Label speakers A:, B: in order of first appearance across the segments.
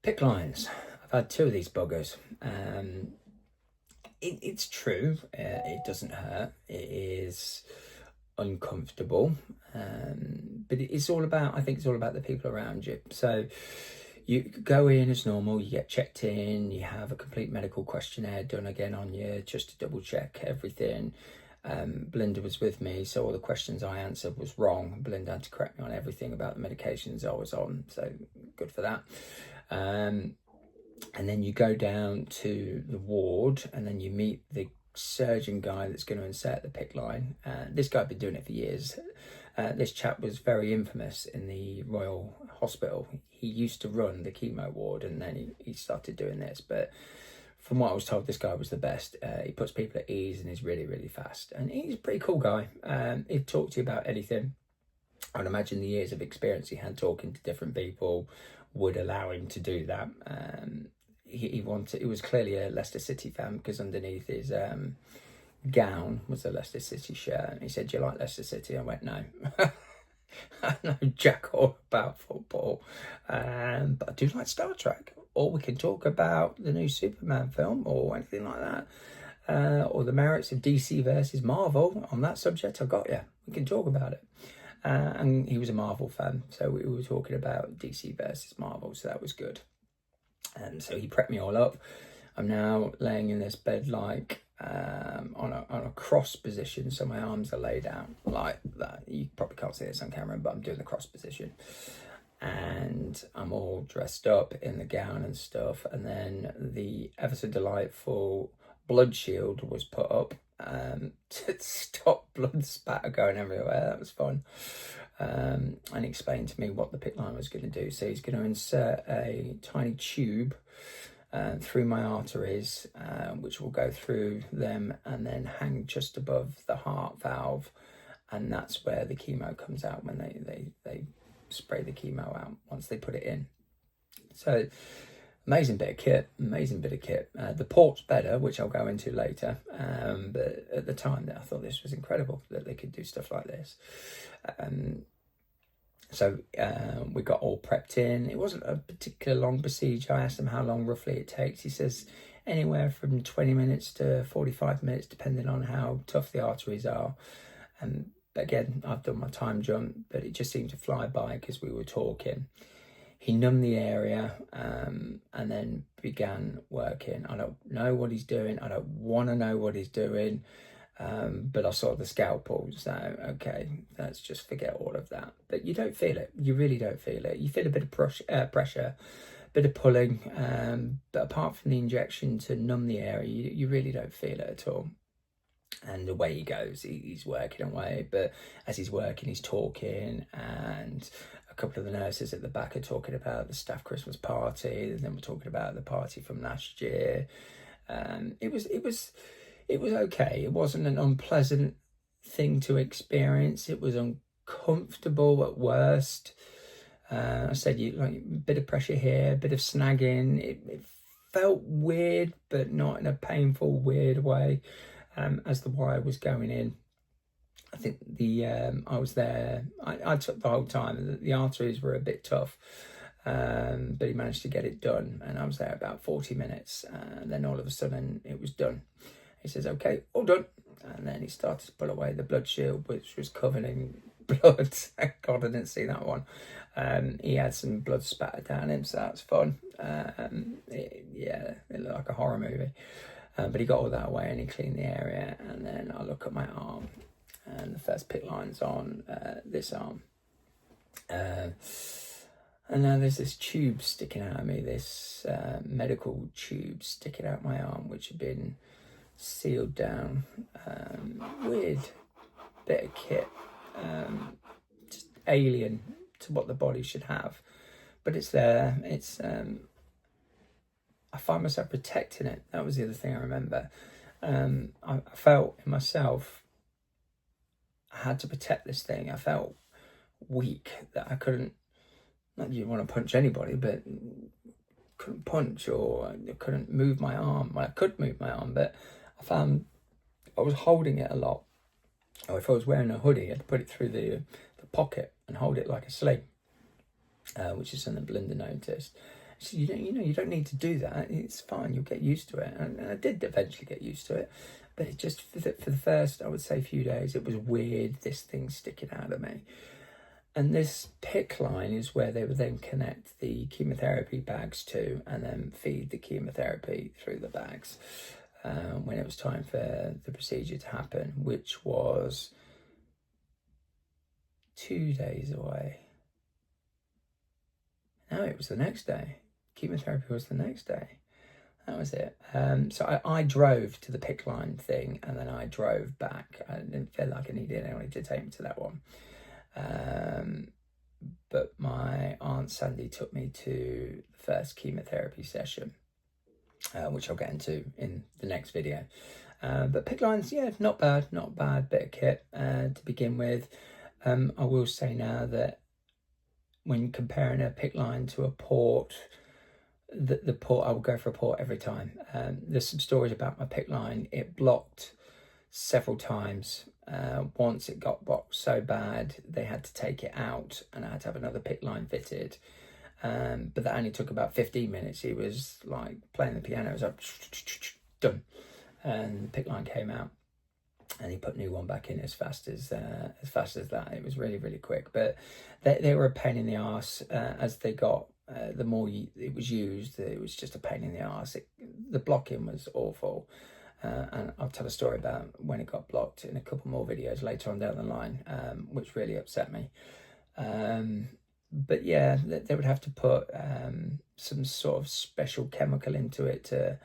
A: PICC lines. I've had 2 of these buggers. It's true. It doesn't hurt. It is uncomfortable. But it's all about, I think it's all about the people around you. So you go in as normal, you get checked in, you have a complete medical questionnaire done again on you just to double check everything. Belinda was with me, so all the questions I answered was wrong. Belinda had to correct me on everything about the medications I was on, so good for that. And then you go down to the ward and then you meet the surgeon guy that's going to insert the PICC line. This guy had been doing it for years. This chap was very infamous in the Royal Hospital. He used to run the chemo ward and then he started doing this. But from what I was told, this guy was the best. He puts people at ease and he's really, really fast. And he's a pretty cool guy. He'd talk to you about anything. I'd imagine the years of experience he had talking to different people would allow him to do that. He was clearly a Leicester City fan because underneath his gown was a Leicester City shirt. He said, "Do you like Leicester City?" I went, "No." I know jack all about football, but I do like Star Trek. Or we can talk about the new Superman film or anything like that, or the merits of DC versus Marvel. On that subject, I got you. We can talk about it. And he was a Marvel fan, so we were talking about DC versus Marvel, so that was good. And so he prepped me all up. I'm now laying in this bed like on a cross position, so my arms are laid out like that. You probably can't see this on camera, but I'm doing the cross position. And I'm all dressed up in the gown and stuff. And then the ever so delightful blood shield was put up to stop blood spatter going everywhere. That was fun. And he explained to me what the PICC line was going to do. So he's going to insert a tiny tube through my arteries, which will go through them and then hang just above the heart valve. And that's where the chemo comes out when they spray the chemo out once they put it in. So amazing bit of kit. The port's better, which I'll go into later. But at the time, I thought this was incredible that they could do stuff like this. So we got all prepped in. It wasn't a particular long procedure. I asked him how long roughly it takes. He says anywhere from 20 minutes to 45 minutes, depending on how tough the arteries are. But again, I've done my time jump, but it just seemed to fly by because we were talking. He numbed the area and then began working. I don't know what he's doing. I don't want to know what he's doing. But I saw the scalpel, so okay, let's just forget all of that. But you don't feel it. You really don't feel it. You feel a bit of pressure, a bit of pulling. But apart from the injection to numb the area, you really don't feel it at all. And away he goes. He's working away, but as he's working, he's talking, and a couple of the nurses at the back are talking about the staff Christmas party, and then we're talking about the party from last year. It was okay. It wasn't an unpleasant thing to experience. It was uncomfortable at worst. I said, a bit of pressure here, a bit of snagging. It felt weird, but not in a painful, weird way. As the wire was going in, I think I was there. I took the whole time. The arteries were a bit tough, but he managed to get it done, and I was there about 40 minutes. And then all of a sudden, it was done. He says, "Okay, all done." And then he started to pull away the blood shield, which was covered in blood. Thank God I didn't see that one. He had some blood spattered down him, so that's fun. It looked like a horror movie. But he got all that away and he cleaned the area. And then I look at my arm, and the first PICC line's on this arm. And now there's this tube sticking out of me, this medical tube sticking out my arm, which had been sealed down. Weird bit of kit, just alien to what the body should have, but it's there. It's I find myself protecting it. That was the other thing I remember. I felt in myself I had to protect this thing. I felt weak, that I couldn't, not that you want to punch anybody, but couldn't punch, or I couldn't move my arm. Well, I could move my arm, but I found I was holding it a lot. Or if I was wearing a hoodie, I'd put it through the pocket and hold it like a sling, which is something Belinda noticed. So you don't need to do that. It's fine. You'll get used to it. And I did eventually get used to it. But it just, for the first, I would say, few days, it was weird, this thing sticking out of me. And this PICC line is where they would then connect the chemotherapy bags to and then feed the chemotherapy through the bags when it was time for the procedure to happen, which was 2 days away. No, it was the next day. Chemotherapy was the next day. That was it. So I drove to the PICC line thing, and then I drove back. I didn't feel like I needed anyone to take me to that one. But my Aunt Sandy took me to the first chemotherapy session, which I'll get into in the next video. But PICC lines, yeah, not bad bit of kit to begin with. I will say now that when comparing a PICC line to a port, the port, I will go for a port every time. There's some stories about my PICC line. It blocked several times. Once it got blocked so bad, they had to take it out and I had to have another PICC line fitted. But that only took about 15 minutes. He was like playing the piano. It was like, done. And the PICC line came out. And he put a new one back in as fast as that. It was really, really quick. But they were a pain in the arse as they got. The more it was used, it was just a pain in the arse. The blocking was awful. And I'll tell a story about when it got blocked in a couple more videos later on down the line, which really upset me. But yeah, they would have to put some sort of special chemical into it to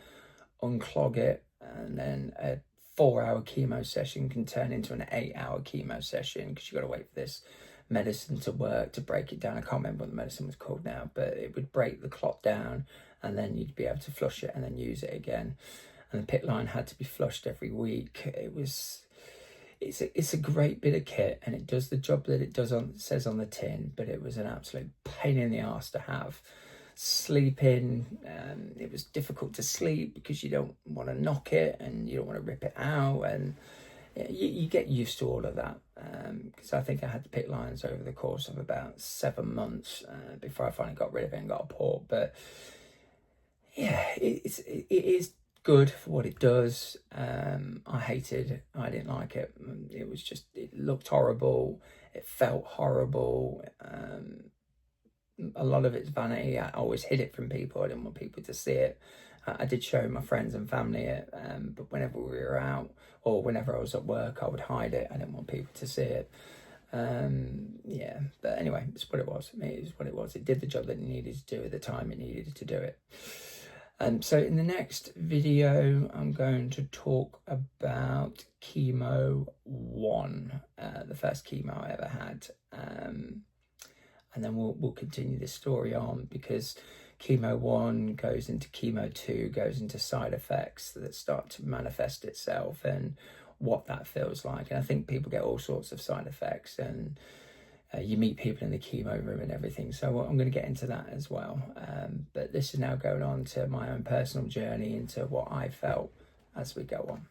A: unclog it, and then a 4-hour chemo session can turn into an 8-hour chemo session because you've got to wait for this medicine to work to break it down. I can't remember what the medicine was called now, but it would break the clot down and then you'd be able to flush it and then use it again. And the PICC line had to be flushed every week. It's a great bit of kit and it does the job that it says on the tin, but it was an absolute pain in the arse to have. Sleeping, it was difficult to sleep because you don't want to knock it and you don't want to rip it out, and you get used to all of that. Because I think I had the PICC lines over the course of about 7 months before I finally got rid of it and got a port. But yeah, it is good for what it does. I didn't like it. It looked horrible. It felt horrible. A lot of it's vanity. I always hid it from people. I didn't want people to see it. I did show my friends and family it, but whenever we were out or whenever I was at work, I would hide it. I didn't want people to see it. Yeah, but anyway, it's what it was. It is what it was. It did the job that it needed to do at the time it needed to do it. So in the next video, I'm going to talk about chemo 1, the first chemo I ever had. And then we'll continue this story on because chemo 1 goes into chemo 2, goes into side effects that start to manifest itself and what that feels like. And I think people get all sorts of side effects and you meet people in the chemo room and everything. So I'm going to get into that as well. But this is now going on to my own personal journey into what I felt as we go on.